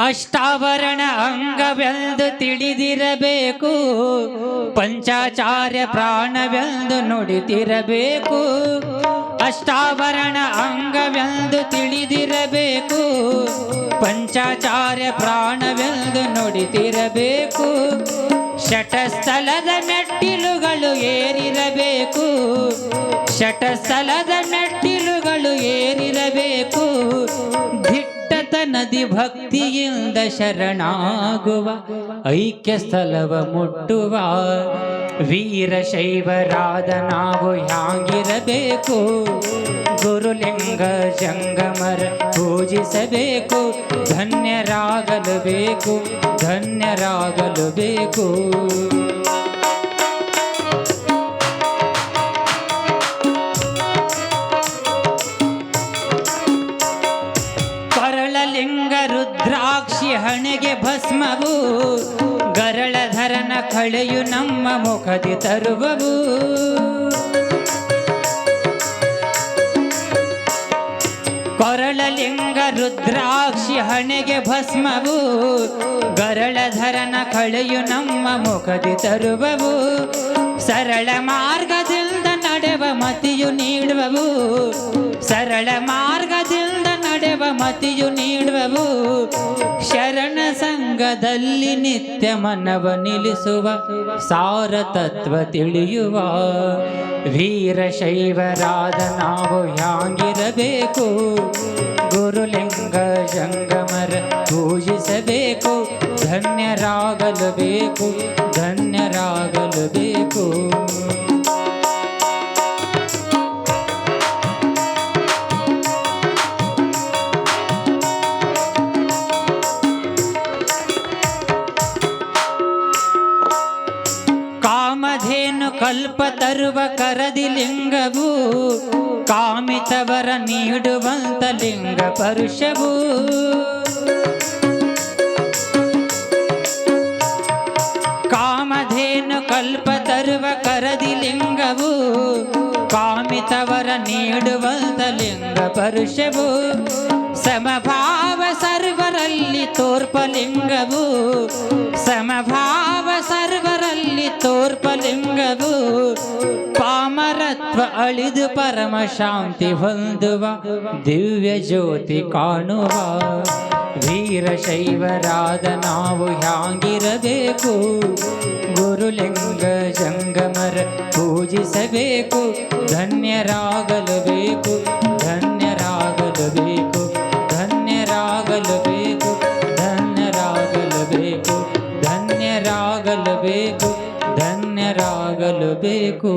ಅಷ್ಟಾವರಣ ಅಂಗವೆಂದು ತಿಳಿದಿರಬೇಕು, ಪಂಚಾಚಾರ್ಯ ಪ್ರಾಣವೆಂದು ನುಡಿತಿರಬೇಕು. ಅಷ್ಟಾವರಣ ಅಂಗವೆಂದು ತಿಳಿದಿರಬೇಕು, ಪಂಚಾಚಾರ್ಯ ಪ್ರಾಣವೆಂದು ನುಡಿತಿರಬೇಕು. ಶಟಸ್ಥಲದ ಮೆಟ್ಟಿಲುಗಳು ಏರಿರಬೇಕು, ಶಟಸ್ಥಲದ ಮೆಟ್ಟಿಲುಗಳು ಏರಿರಬೇಕು. ನದಿ ಭಕ್ತಿಯಿಂದ ಶರಣಾಗುವ, ಐಕ್ಯ ಸ್ಥಳವ ಮುಟ್ಟುವ. ವೀರಶೈವರಾದ ನಾವು ಹ್ಯಾಂಗಿರಬೇಕು, ಗುರುಲಿಂಗ ಜಂಗಮರ ಪೂಜಿಸಬೇಕು. ಧನ್ಯರಾಗಲು ಬೇಕು, ಧನ್ಯರಾಗಲು ಬೇಕು. ಲಿಂಗ ರುದ್ರಾಕ್ಷಿ ಹಣೆಗೆ ಭಸ್ಮವು, ಗರಳಧರನ ಕಳೆಯು ನಮ್ಮ ಮುಖದಿ ತರುವವು. ಕೊರಳಲಿಂಗ ರುದ್ರಾಕ್ಷಿ ಹಣೆಗೆ ಭಸ್ಮವು, ಗರಳಧರನ ಕಳೆಯು ನಮ್ಮ ಮುಖದಿ ತರುವವು. ಸರಳ ಮಾರ್ಗದಿಂದ ನಡೆವ ಮತಿಯು ನೀಡುವವು, ಸರಳ ಮಾರ್ಗದಿಂದ ನಡೆವ ಮತಿಯು ನೀಡುವವು. ಶರಣ ಸಂಘದಲ್ಲಿ ನಿತ್ಯ ಮನವ ನಿಲ್ಲಿಸುವ, ಸಾರ ತತ್ವ ತಿಳಿಯುವ. ವೀರಶೈವರಾದ ನಾವು ಹ್ಯಾಂಗಿರಬೇಕು, ಗುರುಲಿಂಗ ಜಂಗಮರ ಪೂಜಿಸಬೇಕು. ಧನ್ಯರಾಗಲು ಬೇಕು, ಧನ್ಯರಾಗಲು ಬೇಕು. ಕಾಮಧೇನು ಕಲ್ಪ ತರುವ ಕರದಿ ಲಿಂಗವು, ಕಾಮಿತವರ ನೀಡುವಂತ ಲಿಂಗ ಪರುಷವು. ಕಾಮಧೇನು ಕಲ್ಪ ತರುವ ಕರದಿ ಲಿಂಗವು, ಕಾಮಿತವರ ನೀಡುವಂತ ಲಿಂಗ ಪರುಷವು. ಸಮಭಾವ ಸರ್ವರಲ್ಲಿ ತೋರ್ಪಲಿಂಗವು, ಸಮಭಾವ ಸರ್ವರಲ್ಲಿ ತೋರ್ಪಲಿಂಗವು. ಪಾಮರತ್ವ ಅಳಿದು ಪರಮ ಶಾಂತಿ ಹೊಂದುವ, ದಿವ್ಯ ಜ್ಯೋತಿ ಕಾಣುವ. ವೀರಶೈವರಾದ ನಾವು ಹ್ಯಾಂಗಿರಬೇಕು, ಗುರುಲಿಂಗ ಜಂಗಮರ ಪೂಜಿಸಬೇಕು. ಧನ್ಯರಾಗಲು ಬೇಕು, ಧನ್ಯರಾಗಲು ಬೇಕು, ಧನ್ಯರಾಗಲು ಬೇಕು, ಧನ್ಯರಾಗಲು ಬೇಕು, ಧನ್ಯರಾಗಲು ಬೇಕು, ಧನ್ಯರಾಗಲು ಬೇಕು.